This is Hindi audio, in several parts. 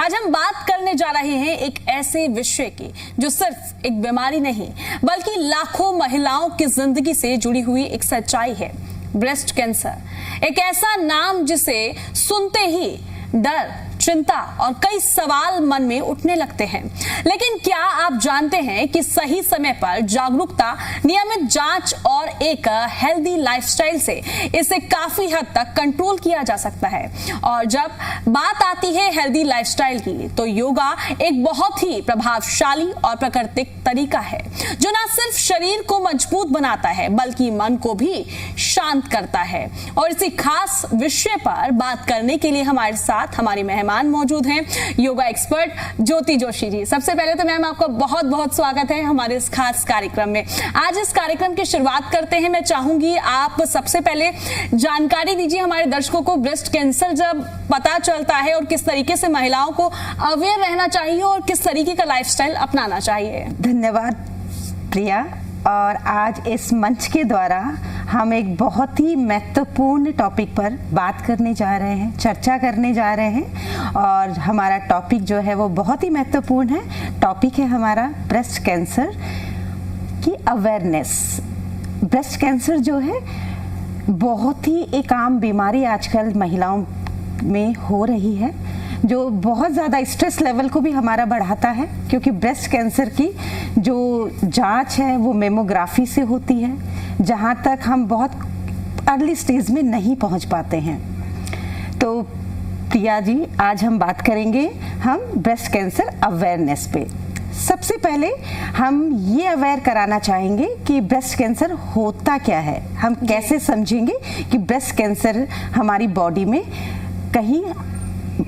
आज हम बात करने जा रहे हैं एक ऐसे विषय की जो सिर्फ एक बीमारी नहीं बल्कि लाखों महिलाओं की जिंदगी से जुड़ी हुई एक सच्चाई है। ब्रेस्ट कैंसर एक ऐसा नाम जिसे सुनते ही डर, चिंता और कई सवाल मन में उठने लगते हैं। लेकिन क्या आप जानते हैं कि सही समय पर जागरूकता, नियमित जांच और एक हेल्दी लाइफस्टाइल से इसे काफी हद तक कंट्रोल किया जा सकता है। और जब बात आती है हेल्दी लाइफस्टाइल की तो योगा एक बहुत ही प्रभावशाली और प्राकृतिक तरीका है जो न सिर्फ शरीर को मजबूत बनाता है बल्कि मन को भी शांत करता है। और इसी खास विषय पर बात करने के लिए हमारे साथ हमारी मेहमान मौजूद हैं, योगा एक्सपर्ट ज्योति जोशी जी। सबसे पहले तो मैम आपका बहुत बहुत स्वागत है हमारे इस खास कार्यक्रम में। आज इस कार्यक्रम की शुरुआत करते हैं, मैं चाहूंगी आप सबसे पहले जानकारी दीजिए हमारे दर्शकों को, ब्रेस्ट कैंसर जब पता चलता है और किस तरीके से महिलाओं को अवेयर रहना चाहिए और किस तरीके का लाइफस्टाइल अपनाना चाहिए। धन्यवाद प्रिया। और आज इस मंच के द्वारा हम एक बहुत ही महत्वपूर्ण टॉपिक पर बात करने जा रहे हैं, चर्चा करने जा रहे हैं। और हमारा टॉपिक जो है वो बहुत ही महत्वपूर्ण है। टॉपिक है हमारा ब्रेस्ट कैंसर की अवेयरनेस। ब्रेस्ट कैंसर जो है बहुत ही एक आम बीमारी आजकल महिलाओं में हो रही है, जो बहुत ज़्यादा स्ट्रेस लेवल को भी हमारा बढ़ाता है, क्योंकि ब्रेस्ट कैंसर की जो जांच है वो मेमोग्राफी से होती है, जहां तक हम बहुत अर्ली स्टेज में नहीं पहुंच पाते हैं। तो प्रिया जी, आज हम बात करेंगे हम ब्रेस्ट कैंसर अवेयरनेस पे। सबसे पहले हम ये अवेयर कराना चाहेंगे कि ब्रेस्ट कैंसर होता क्या है, हम कैसे समझेंगे कि ब्रेस्ट कैंसर हमारी बॉडी में कहीं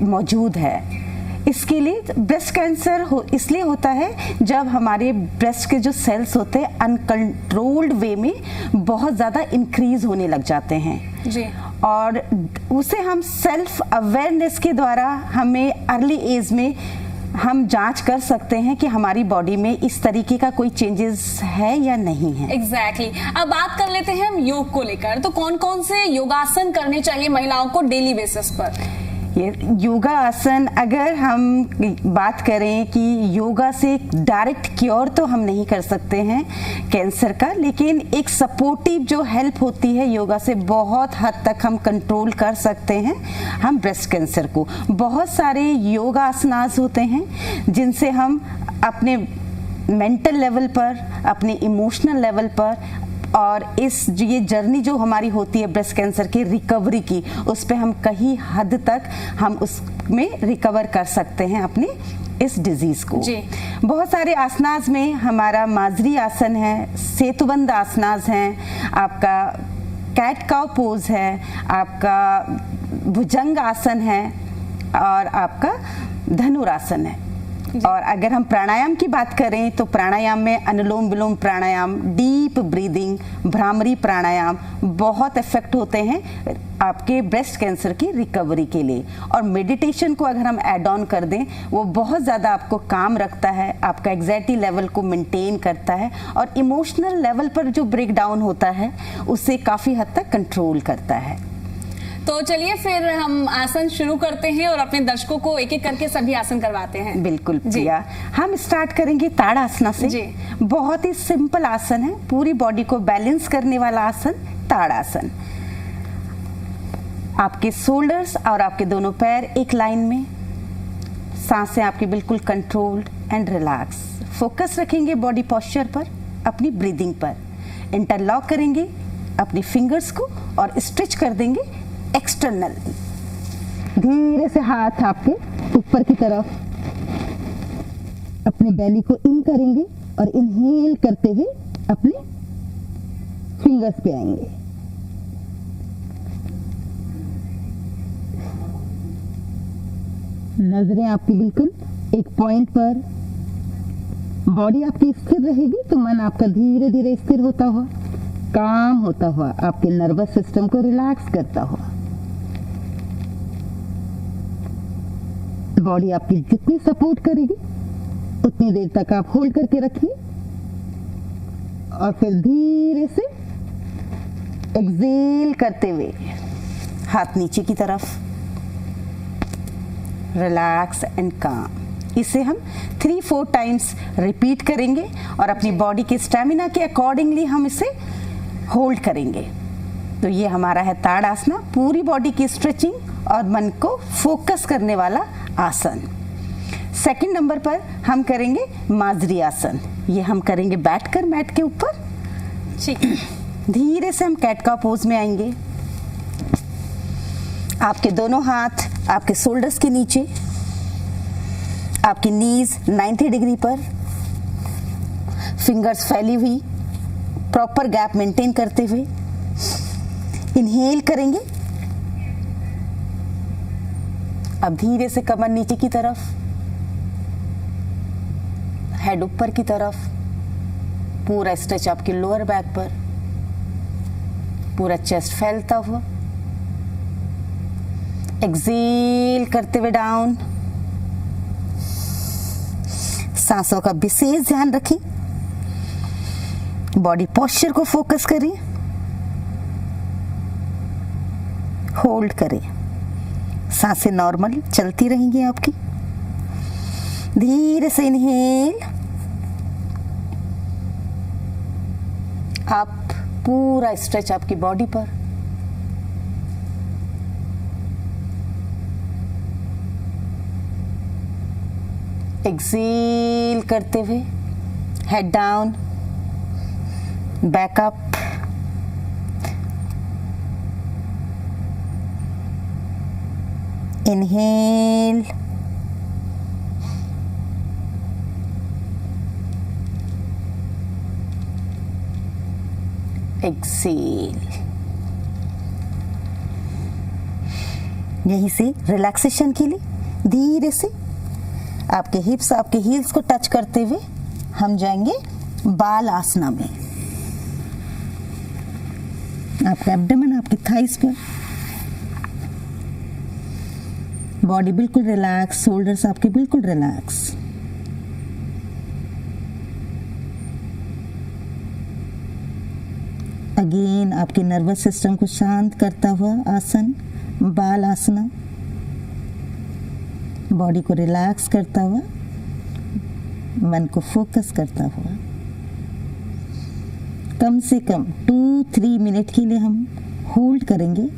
मौजूद है। इसके लिए ब्रेस्ट कैंसर इसलिए होता है जब हमारे ब्रेस्ट के जो सेल्स होते हैं अनकंट्रोल्ड वे में बहुत ज़्यादा इंक्रीज होने लग जाते हैं जी। और उसे हम सेल्फ अवेयरनेस के द्वारा हमें अर्ली एज में हम जांच कर सकते हैं कि हमारी बॉडी में इस तरीके का कोई चेंजेस है या नहीं है। एग्जैक्टली। अब बात कर लेते हैं हम योग को लेकर। तो कौन कौन से योगासन करने चाहिए महिलाओं को डेली बेसिस पर? ये योगा आसन, अगर हम बात करें कि योगा से डायरेक्ट क्योर तो हम नहीं कर सकते हैं कैंसर का, लेकिन एक सपोर्टिव जो हेल्प होती है योगा से बहुत हद तक हम कंट्रोल कर सकते हैं हम ब्रेस्ट कैंसर को। बहुत सारे योगा आसनास होते हैं जिनसे हम अपने मेंटल लेवल पर, अपने इमोशनल लेवल पर और ये जर्नी जो हमारी होती है ब्रेस्ट कैंसर की रिकवरी की, उस पे हम कहीं हद तक हम उसमें रिकवर कर सकते हैं अपने इस डिजीज को जी। बहुत सारे आसनास में हमारा माजरी आसन है, सेतुबंद आसनास हैं, आपका कैट काउ पोज है, आपका भुजंग आसन है और आपका धनुरासन है। और अगर हम प्राणायाम की बात करें तो प्राणायाम में अनुलोम विलोम प्राणायाम, डीप ब्रीदिंग, भ्रामरी प्राणायाम बहुत इफेक्ट होते हैं आपके ब्रेस्ट कैंसर की रिकवरी के लिए। और मेडिटेशन को अगर हम ऐड ऑन कर दें, वो बहुत ज़्यादा आपको काम रखता है, आपका एंग्जाइटी लेवल को मेंटेन करता है और इमोशनल लेवल पर जो ब्रेक डाउन होता है उसे काफ़ी हद तक कंट्रोल करता है। तो चलिए फिर हम आसन शुरू करते हैं और अपने दर्शकों को एक एक करके सभी आसन करवाते हैं। बिल्कुल प्रिया, हम स्टार्ट करेंगे ताड़ासना से जी। बहुत ही सिंपल आसन है, पूरी बॉडी को बैलेंस करने वाला आसन ताड़ासन। आपके शोल्डर्स और आपके दोनों पैर एक लाइन में, सांसें आपकी बिल्कुल कंट्रोल्ड एंड रिलैक्स। फोकस रखेंगे बॉडी पोस्चर पर, अपनी ब्रीदिंग पर। इंटरलॉक करेंगे अपनी फिंगर्स को और स्ट्रेच कर देंगे एक्सटर्नल। धीरे से हाथ आपके ऊपर की तरफ अपने बेली को इन करेंगे और इनहेल करते हुए अपने फिंगर्स पे आएंगे। नजरें आपकी बिल्कुल एक पॉइंट पर, बॉडी आपकी स्थिर रहेगी तो मन आपका धीरे धीरे स्थिर होता हुआ, काम होता हुआ, आपके नर्वस सिस्टम को रिलैक्स करता हुआ। बॉडी आपकी जितनी सपोर्ट करेगी उतनी देर तक आप होल्ड करके रखिए और फिर धीरे से एक्सेल करते हुए हाथ नीचे की तरफ, रिलैक्स एंड काम। इसे हम 3-4 टाइम्स रिपीट करेंगे और अपनी बॉडी के स्टेमिना के अकॉर्डिंगली हम इसे होल्ड करेंगे। तो ये हमारा है ताड़ासना, पूरी बॉडी की स्ट्रेचिंग और मन को फोकस करने वाला आसन। सेकंड नंबर पर हम करेंगे माजरी आसन। ये हम करेंगे बैठकर मैट के ऊपर। ठीक। धीरे से हम कैट का पोज में आएंगे। आपके दोनों हाथ आपके शोल्डर्स के नीचे, आपकी नीज 90 डिग्री पर, फिंगर्स फैली हुई, प्रॉपर गैप मेंटेन करते हुए इनहेल करेंगे। अब धीरे से कमर नीचे की तरफ, हेड ऊपर की तरफ, पूरा स्ट्रेच आपके लोअर बैक पर, पूरा चेस्ट फैलता हुआ। एक्सेल करते हुए डाउन। सांसों का विशेष ध्यान रखें, बॉडी पोस्चर को फोकस करें, होल्ड करें। सांसें नॉर्मल चलती रहेंगी आपकी। धीरे से इनहेल, आप पूरा स्ट्रेच आपकी बॉडी पर। एक्सेल करते हुए head down, back up. Inhale, exhale. यहीं से रिलैक्सेशन के लिए धीरे से आपके हिप्स आपके हील्स को टच करते हुए हम जाएंगे बाल आसना में। आपका एब्डोमेन आपकी थाइस पर, बॉडी बिल्कुल रिलैक्स, शोल्डर्स आपके बिल्कुल रिलैक्स। अगेन आपके नर्वस सिस्टम को शांत करता हुआ आसन बाल आसना, बॉडी को रिलैक्स करता हुआ, मन को फोकस करता हुआ। कम से कम 2-3 मिनट के लिए हम होल्ड करेंगे।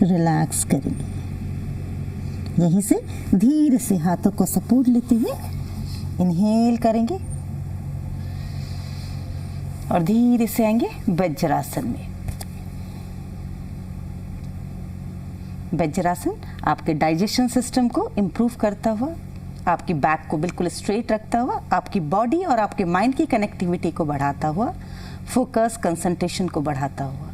रिलैक्स करेंगे। यहीं से धीरे से हाथों को सपोर्ट लेते हुए इनहेल करेंगे और धीरे से आएंगे वज्रासन में। वज्रासन आपके डाइजेशन सिस्टम को इम्प्रूव करता हुआ, आपकी बैक को बिल्कुल स्ट्रेट रखता हुआ, आपकी बॉडी और आपके माइंड की कनेक्टिविटी को बढ़ाता हुआ, फोकस कंसंट्रेशन को बढ़ाता हुआ।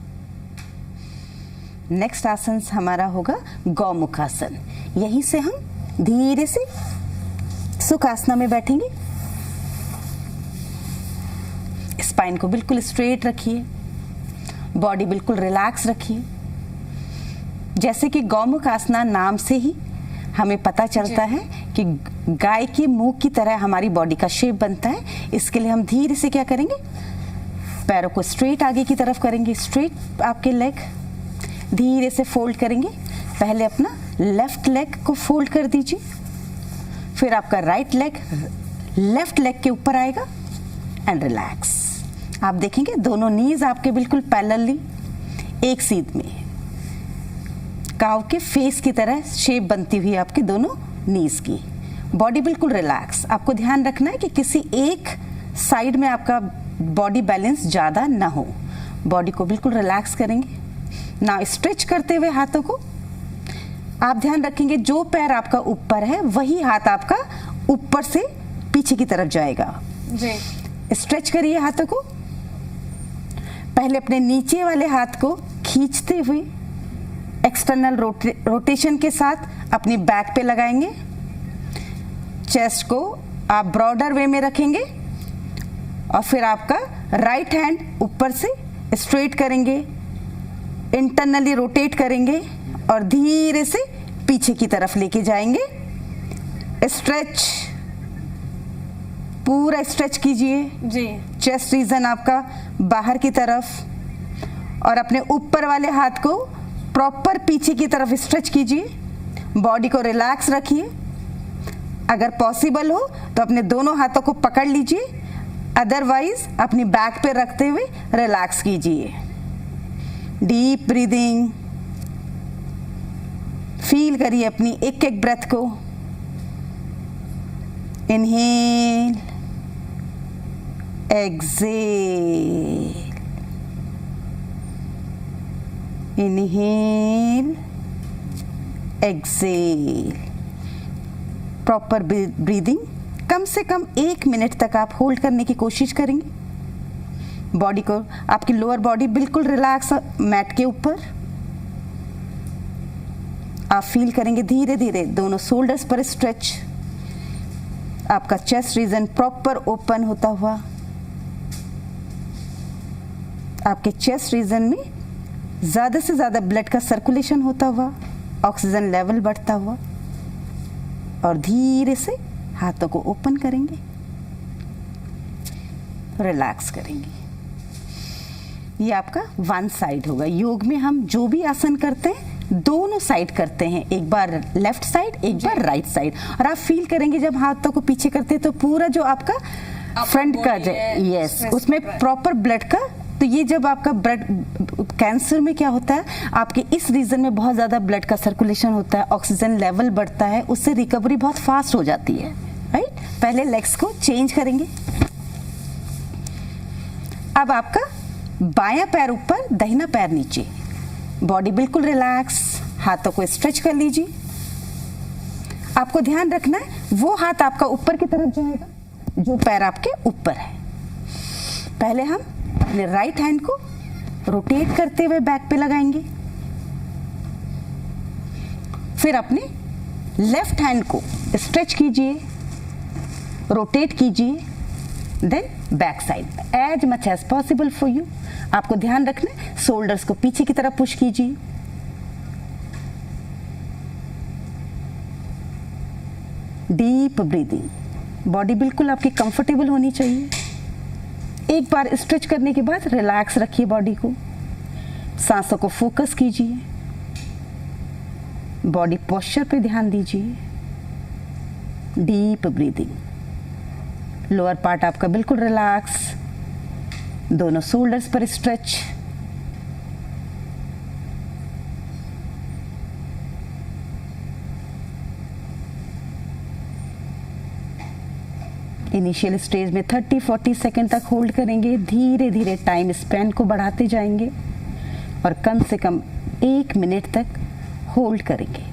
नेक्स्ट आसन हमारा होगा गौमुख आसन। यहीं से हम धीरे से सुखासना में बैठेंगे। स्पाइन को बिल्कुल स्ट्रेट रखिए, बॉडी बिल्कुल रिलैक्स रखिए। जैसे कि गौमुख आसना नाम से ही हमें पता चलता है कि गाय के मुंह की तरह हमारी बॉडी का शेप बनता है। इसके लिए हम धीरे से क्या करेंगे, पैरों को स्ट्रेट आगे की तरफ करेंगे, स्ट्रेट आपके लेग धीरे से फोल्ड करेंगे। पहले अपना लेफ्ट लेग को फोल्ड कर दीजिए, फिर आपका राइट लेग लेफ्ट लेग के ऊपर आएगा एंड रिलैक्स। आप देखेंगे दोनों नीज आपके बिल्कुल पैरेलली एक सीध में, काव के फेस की तरह शेप बनती हुई आपके दोनों नीज की। बॉडी बिल्कुल रिलैक्स। आपको ध्यान रखना है कि किसी एक साइड में आपका बॉडी बैलेंस ज़्यादा ना हो। बॉडी को बिल्कुल रिलैक्स करेंगे। ना स्ट्रेच करते हुए हाथों को आप ध्यान रखेंगे जो पैर आपका ऊपर है वही हाथ आपका ऊपर से पीछे की तरफ जाएगा। जी। स्ट्रेच करिए हाथों को। पहले अपने नीचे वाले हाथ को खींचते हुए एक्सटर्नल रोटेशन के साथ अपनी बैक पे लगाएंगे। चेस्ट को आप ब्रॉडर वे में रखेंगे और फिर आपका राइट हैंड ऊपर से स्ट्रेट करेंगे, इंटरनली रोटेट करेंगे और धीरे से पीछे की तरफ लेके जाएंगे। स्ट्रेच, पूरा स्ट्रेच कीजिए। जी। चेस्ट रीजन आपका बाहर की तरफ और अपने ऊपर वाले हाथ को प्रॉपर पीछे की तरफ स्ट्रेच कीजिए, बॉडी को रिलैक्स रखिए। अगर पॉसिबल हो तो अपने दोनों हाथों को पकड़ लीजिए, अदरवाइज अपनी बैक पे रखते हुए रिलैक्स कीजिए। डीप ब्रीदिंग, फील करिए अपनी एक एक ब्रेथ को। Inhale, exhale, inhale, exhale. Proper breathing कम से कम 1 मिनट तक आप होल्ड करने की कोशिश करेंगे। बॉडी को, आपकी लोअर बॉडी बिल्कुल रिलैक्स मैट के ऊपर। आप फील करेंगे धीरे धीरे दोनों शोल्डर्स पर स्ट्रेच, आपका चेस्ट रीजन प्रॉपर ओपन होता हुआ, आपके चेस्ट रीजन में ज़्यादा से ज़्यादा ब्लड का सर्कुलेशन होता हुआ, ऑक्सीजन लेवल बढ़ता हुआ। और धीरे से हाथों को ओपन करेंगे, रिलैक्स करेंगे। ये आपका वन साइड होगा। योग में हम जो भी आसन करते हैं दोनों साइड करते हैं, एक बार लेफ्ट साइड एक बार राइट साइड। और आप फील करेंगे जब हाथों को पीछे करते हैं तो पूरा जो आपका फ्रंट का यस उसमें प्रॉपर ब्लड का, तो ये जब आपका ब्लड, कैंसर में क्या होता है, आपके इस रीजन में बहुत ज़्यादा ब्लड का सर्कुलेशन होता है, ऑक्सीजन लेवल बढ़ता है, उससे रिकवरी बहुत फास्ट हो जाती है, राइट। पहले लेग्स को चेंज करेंगे। अब आपका बायां पैर ऊपर, दाहिना पैर नीचे, बॉडी बिल्कुल रिलैक्स, हाथों को स्ट्रेच कर लीजिए। आपको ध्यान रखना है वो हाथ आपका ऊपर की तरफ जाएगा जो पैर आपके ऊपर है। पहले हम अपने राइट हैंड को रोटेट करते हुए बैक पे लगाएंगे, फिर अपने लेफ्ट हैंड को स्ट्रेच कीजिए, रोटेट कीजिए, then back side as much as possible for you. आपको ध्यान रखना है शोल्डर्स को पीछे की तरफ पुश कीजिए। डीप ब्रीदिंग, बॉडी बिल्कुल आपकी कंफर्टेबल होनी चाहिए। एक बार स्ट्रेच करने के बाद रिलैक्स रखिए बॉडी को, सांसों को फोकस कीजिए, बॉडी पोस्चर पे ध्यान दीजिए। डीप ब्रीदिंग, लोअर पार्ट आपका बिल्कुल रिलैक्स, दोनों शोल्डर्स पर स्ट्रेच। इनिशियल स्टेज में 30-40 सेकेंड तक होल्ड करेंगे, धीरे धीरे टाइम स्पैन को बढ़ाते जाएंगे और कम से कम 1 मिनट तक होल्ड करेंगे।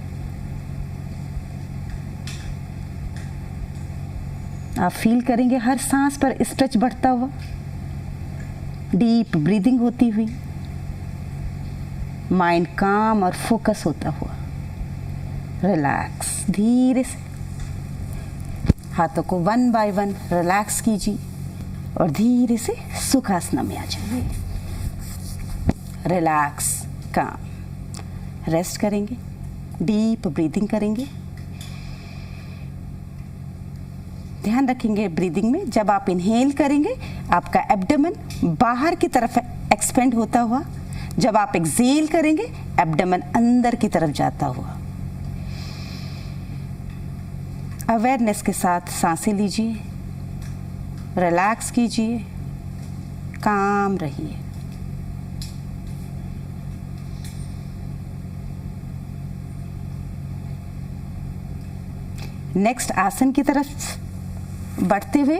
आप फील करेंगे हर सांस पर स्ट्रेच बढ़ता हुआ, डीप ब्रीदिंग होती हुई, माइंड काम और फोकस होता हुआ। रिलैक्स, धीरे से हाथों को 1 बाय 1 रिलैक्स कीजिए और धीरे से सुखासना में आ जाइए। रिलैक्स, काम, रेस्ट करेंगे, डीप ब्रीदिंग करेंगे। ध्यान रखेंगे ब्रीदिंग में, जब आप इनहेल करेंगे आपका एब्डोमेन बाहर की तरफ एक्सपेंड होता हुआ, जब आप एक्सहेल करेंगे एब्डोमेन अंदर की तरफ जाता हुआ। अवेयरनेस के साथ सांसें लीजिए, रिलैक्स कीजिए, काम रहिए। नेक्स्ट आसन की तरफ बढ़ते हुए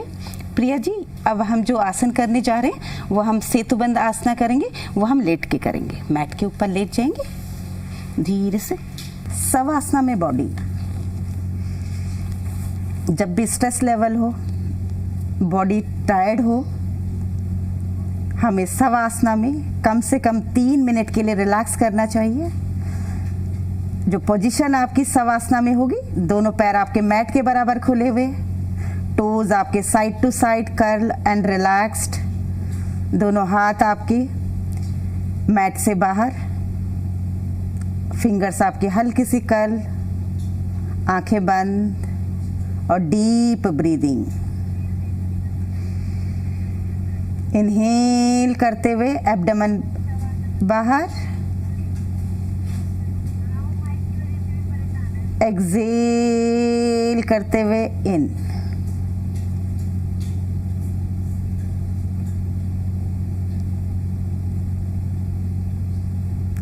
प्रिया जी, अब हम जो आसन करने जा रहे हैं वो हम सेतुबंद आसना करेंगे, वो हम लेट के करेंगे। मैट के ऊपर लेट जाएंगे धीरे से, शवासना में बॉडी। जब भी स्ट्रेस लेवल हो, बॉडी टायर्ड हो, हमें शवासना में कम से कम 3 मिनट के लिए रिलैक्स करना चाहिए। जो पोजीशन आपकी शवासना में होगी, दोनों पैर आपके मैट के बराबर खुले हुए, टोज आपके side to side curl and relaxed, दोनों हाथ आपके मैट से बाहर, फिंगर्स आपके हल्की सी कर्ल, आंखें बंद और डीप ब्रीदिंग। इनहेल करते हुए एब्डोमेन बाहर, एक्सेल करते हुए इन।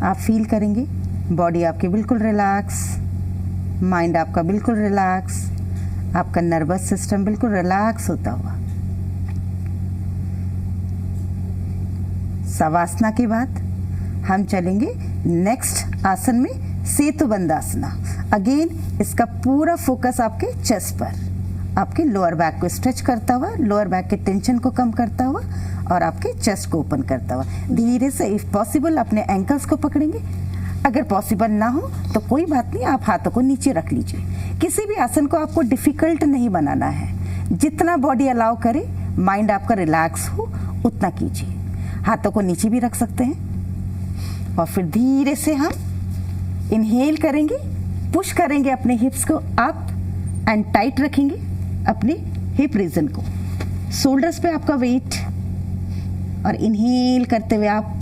आप फील करेंगे बॉडी आपकी बिल्कुल रिलैक्स, माइंड आपका बिल्कुल रिलैक्स, आपका नर्वस सिस्टम बिल्कुल रिलैक्स होता हुआ। शवासना के बाद हम चलेंगे नेक्स्ट आसन में, सेतु बंदासना। अगेन इसका पूरा फोकस आपके चेस्ट पर, आपके लोअर बैक को स्ट्रेच करता हुआ, लोअर बैक के टेंशन को कम करता हुआ और आपके चेस्ट को ओपन करता हुआ। धीरे से इफ पॉसिबल अपने एंकल्स को पकड़ेंगे, अगर पॉसिबल ना हो तो कोई बात नहीं, आप हाथों को नीचे रख लीजिए। किसी भी आसन को आपको डिफिकल्ट नहीं बनाना है, जितना बॉडी अलाउ करे, माइंड आपका रिलैक्स हो उतना कीजिए। हाथों को नीचे भी रख सकते हैं और फिर धीरे से हम इनहेल करेंगे, पुश करेंगे अपने हिप्स को अप एंड टाइट रखेंगे अपने हिप रीजन को, शोल्डर्स पे आपका वेट, और इनहेल करते हुए आप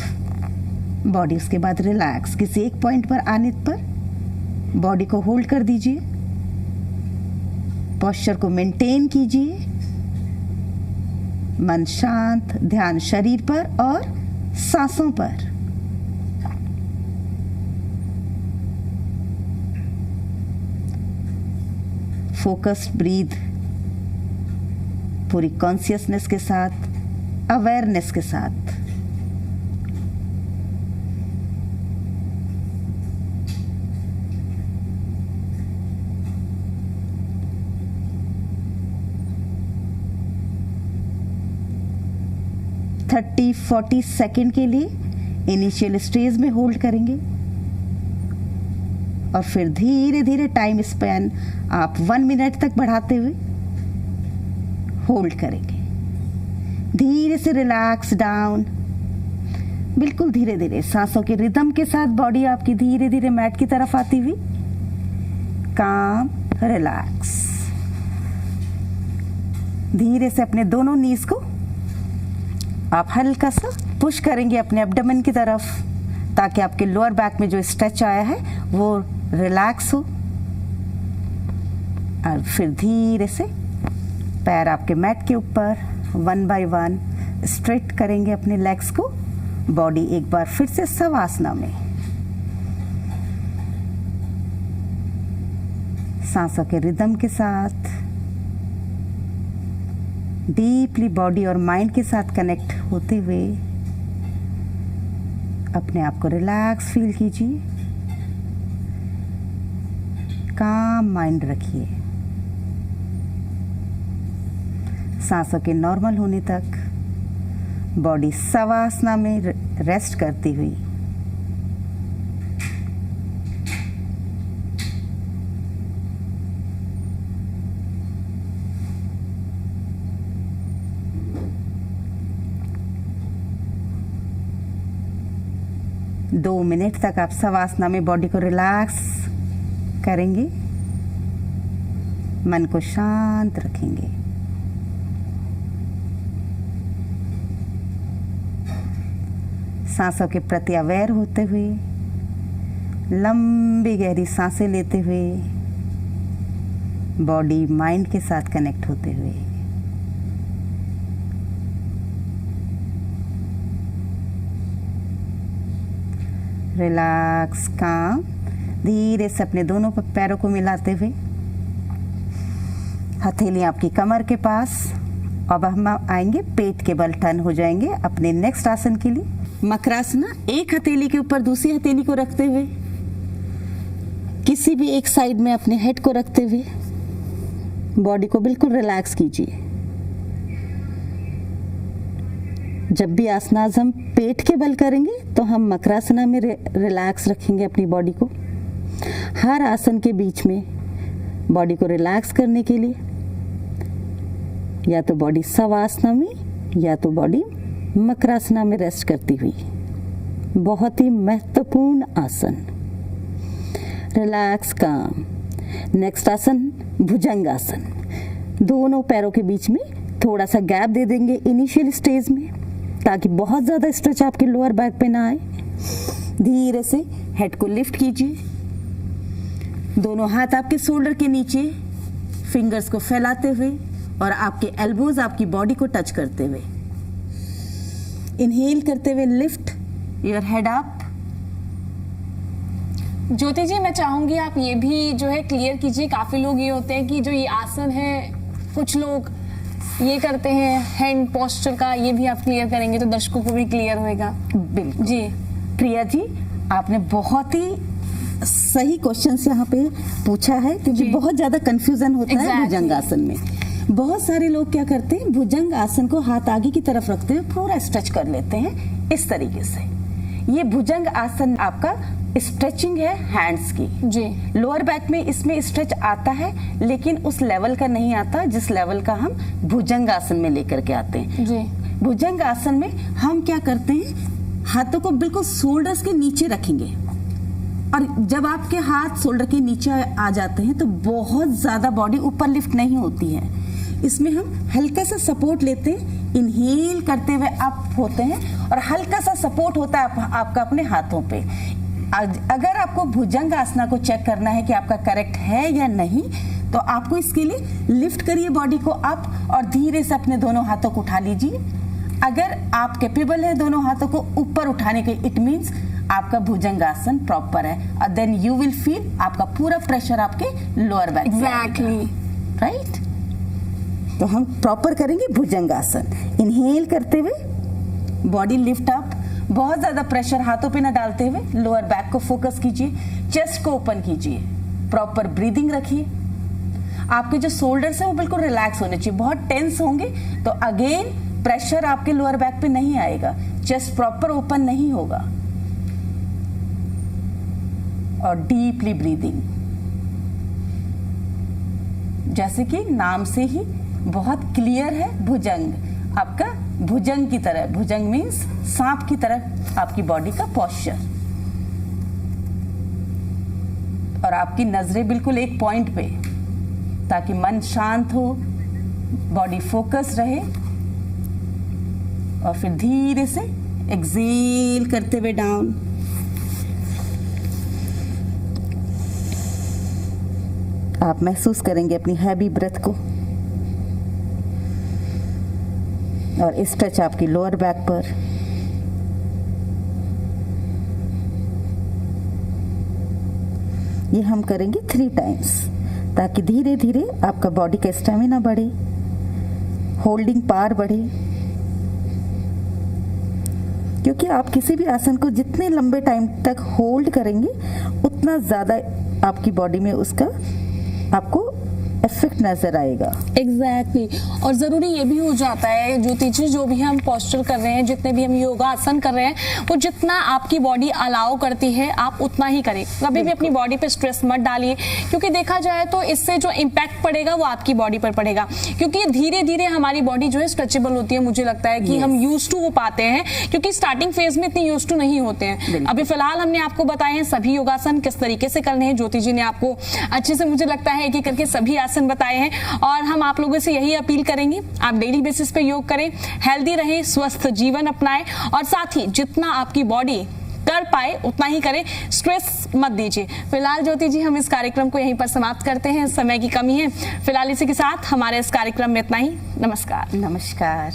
बॉडी उसके बाद रिलैक्स। किसी एक पॉइंट पर आने पर बॉडी को होल्ड कर दीजिए, पोस्चर को मेंटेन कीजिए, मन शांत, ध्यान शरीर पर और सांसों पर। फोकस्ड ब्रीथ, पूरी कॉन्शियसनेस के साथ, अवेयरनेस के साथ। थर्टी 40 सेकेंड के लिए इनिशियल स्टेज में होल्ड करेंगे और फिर धीरे धीरे टाइम स्पैन आप 1 मिनट तक बढ़ाते हुए होल्ड करेंगे। धीरे से रिलैक्स डाउन, बिल्कुल धीरे धीरे सांसों के रिदम के साथ बॉडी आपकी धीरे धीरे मैट की तरफ आती हुई, काम, रिलैक्स। धीरे से अपने दोनों नीज को आप हल्का सा पुश करेंगे अपने एब्डोमेन की तरफ, ताकि आपके लोअर बैक में जो स्ट्रेच आया है वो रिलैक्स हो। और फिर धीरे से पैर आपके मैट के ऊपर 1 बाय 1 स्ट्रेट करेंगे अपने लेग्स को। बॉडी एक बार फिर से शवासना में, सांसों के रिदम के साथ डीपली बॉडी और माइंड के साथ कनेक्ट होते हुए अपने आप को रिलैक्स फील कीजिए, काम माइंड रखिए। सांसों के नॉर्मल होने तक बॉडी शवासना में रेस्ट करती हुई दो मिनट तक आप शवासना में बॉडी को रिलैक्स करेंगे, मन को शांत रखेंगे। सांसों के प्रति अवेयर होते हुए लंबी गहरी सांसें लेते हुए बॉडी माइंड के साथ कनेक्ट होते हुए रिलैक्स, काम। धीरे से अपने दोनों पैरों को मिलाते हुए हथेली आपकी कमर के पास। अब हम आएंगे पेट के बल, टर्न हो जाएंगे अपने नेक्स्ट आसन के लिए मकरासना। एक हथेली के ऊपर दूसरी हथेली को रखते हुए किसी भी एक साइड में अपने हेड को रखते हुए बॉडी को बिल्कुल रिलैक्स कीजिए। जब भी आसनास हम पेट के बल करेंगे तो हम मकरासना में रिलैक्स रखेंगे अपनी बॉडी को। हर आसन के बीच में बॉडी को रिलैक्स करने के लिए या तो बॉडी शवासना में या तो बॉडी मकरासना में रेस्ट करती हुई। बहुत ही महत्वपूर्ण आसन, रिलैक्स, काम। नेक्स्ट आसन भुजंगासन। दोनों पैरों के बीच में थोड़ा सा गैप दे देंगे इनिशियल स्टेज में, ताकि बहुत ज़्यादा स्ट्रेच आपके लोअर बैक पे ना आए। धीरे से हेड को लिफ्ट कीजिए, दोनों हाथ आपके शोल्डर के नीचे, फिंगर्स को फैलाते हुए और आपके एल्बोज आपकी बॉडी को टच करते हुए। इनहेल करते हुए लिफ्ट योर हेड अप। ज्योति जी, मैं चाहूंगी आप ये भी जो है क्लियर कीजिए। काफी लोग ये होते हैं कि जो ये आसन है, कुछ लोग ये करते हैं हैंड पोस्चर का, ये भी आप क्लियर करेंगे तो दर्शकों को भी क्लियर होएगा। बिल्कुल जी प्रिया जी, आपने बहुत ही सही क्वेश्चंस यहाँ पे पूछा है, क्योंकि बहुत ज्यादा कंफ्यूजन होता है भुजंग आसन में। बहुत सारे लोग क्या करते हैं, भुजंग आसन को हाथ आगे की तरफ रखते हुए पूरा स्ट्रेच कर लेते हैं इस तरीके से। ये भुजंग आसन आपका स्ट्रेचिंग है हैंड्स की। जी, लोअर बैक में इसमें स्ट्रेच आता है, लेकिन उस लेवल का नहीं आता जिस लेवल का हम भुजंग आसन में लेकर के आते हैं। जी, भुजंग आसन में हम क्या करते हैं, हाथों को बिल्कुल शोल्डर्स के नीचे रखेंगे, और जब आपके हाथ शोल्डर के नीचे आ जाते हैं तो बहुत ज्यादा बॉडी ऊपर लिफ्ट नहीं होती है। इसमें हम हल्का सा सपोर्ट लेते हैं, इनहेल करते हुए अप होते हैं और हल्का सा सपोर्ट होता है आपका अपने हाथों पे। अगर आपको भुजंग आसना को चेक करना है कि आपका करेक्ट है या नहीं, तो आपको इसके लिए लिफ्ट करिए बॉडी को अप और धीरे से अपने दोनों हाथों को उठा लीजिए। अगर आप कैपेबल है दोनों हाथों को ऊपर उठाने के, इट मीन्स आपका भुजंग आसन प्रॉपर है, और देन यू विल फील आपका पूरा प्रेशर आपके लोअर बैक। Exactly, right. तो हम प्रॉपर करेंगे भुजंग आसन। इनहेल करते हुए बॉडी लिफ्ट अप, बहुत ज्यादा प्रेशर हाथों पे ना डालते हुए लोअर बैक को फोकस कीजिए, चेस्ट को ओपन कीजिए, प्रॉपर ब्रीदिंग रखिए। आपके जो शोल्डर्स है वो बिल्कुल रिलैक्स होने चाहिए। बहुत टेंस होंगे तो अगेन प्रेशर आपके लोअर बैक पे नहीं आएगा, चेस्ट प्रॉपर ओपन नहीं होगा। और डीपली ब्रीदिंग, जैसे कि नाम से ही बहुत क्लियर है, भुजंग आपका भुजंग की तरह, भुजंग मीन्स सांप की तरह आपकी बॉडी का पोस्चर, और आपकी नजरें बिल्कुल एक पॉइंट पे, ताकि मन शांत हो, बॉडी फोकस रहे। और फिर धीरे से एक्सेल करते हुए डाउन। आप महसूस करेंगे अपनी हैवी ब्रेथ को, और स्ट्रेच आपकी लोअर बैक पर। ये हम करेंगे 3 टाइम्स, ताकि धीरे धीरे आपका बॉडी का स्टेमिना बढ़े, होल्डिंग पावर बढ़े। क्योंकि आप किसी भी आसन को जितने लंबे टाइम तक होल्ड करेंगे, उतना ज्यादा आपकी बॉडी में उसका आपको इफेक्ट नजर आएगा। एग्जैक्टली। और जरूरी ये भी हो जाता है ज्योति जी, जो भी हम पोस्चर कर रहे हैं, जितने भी हम योगा आसन कर रहे हैं, वो जितना आपकी बॉडी अलाउ करती है आप उतना ही करें। कभी भी अपनी बॉडी पे स्ट्रेस मत डालिए, क्योंकि देखा जाए तो इससे जो इम्पैक्ट पड़ेगा वो आपकी बॉडी पर पड़ेगा। क्योंकि धीरे धीरे हमारी बॉडी जो है स्ट्रेचेबल होती है। मुझे लगता है कि हम यूज टू हो पाते हैं, क्योंकि स्टार्टिंग फेज में इतनी यूज टू नहीं होते हैं। अभी फिलहाल हमने आपको बताए हैं सभी योगासन किस तरीके से करने हैं। ज्योति जी ने आपको अच्छे से, मुझे लगता है, एक एक करके सभी आसन बताए हैं, और हम आप लोगों से यही अपील करेंगे, आप डेली बेसिस पे योग करें, हेल्दी रहें, स्वस्थ जीवन अपनाएं, और साथ ही जितना आपकी बॉडी कर पाए उतना ही करें, स्ट्रेस मत दीजिए। फिलहाल ज्योति जी, हम इस कार्यक्रम को यहीं पर समाप्त करते हैं, समय की कमी है। फिलहाल इसी के साथ हमारे इस कार्यक्रम में इतना ही। नमस्कार। नमस्कार।